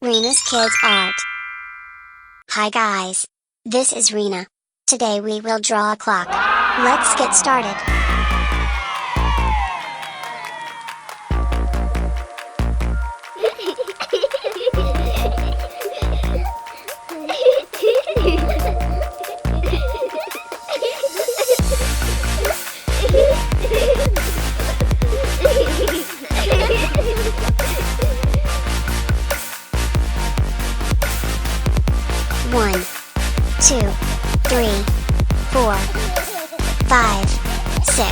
Rina's Kids Art. Hi guys. This is Rina. Today we will draw a clock. Let's get started. One, 2, 3, 4, 5, 6,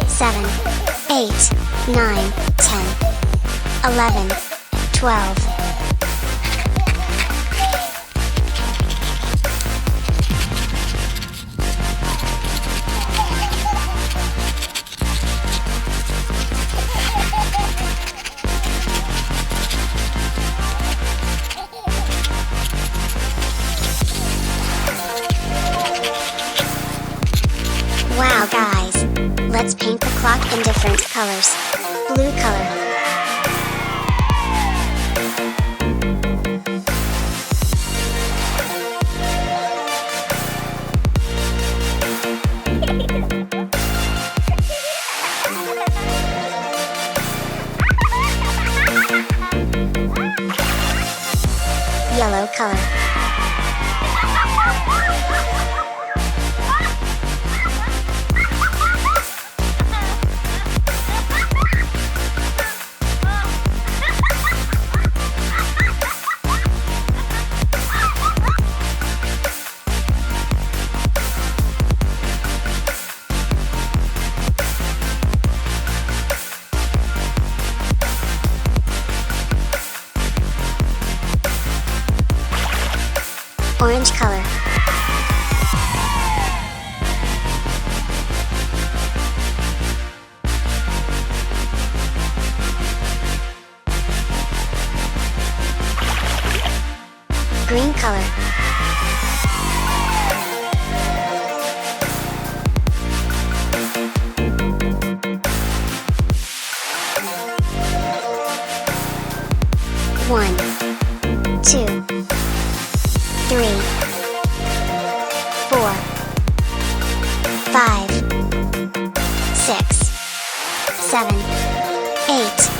7, 8, 9, 10, 11, 12. Wow guys! Let's paint the clock in different colors. Blue color. Yellow color. Orange color. Green color. One, 2, 3, 4, 5, 6, 7, 8,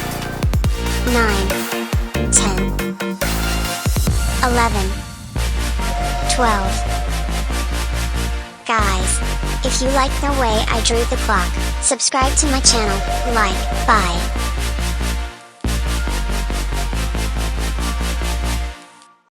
9, 10, 11, 12. Guys, if you like the way I drew the clock, subscribe to my channel, like, bye.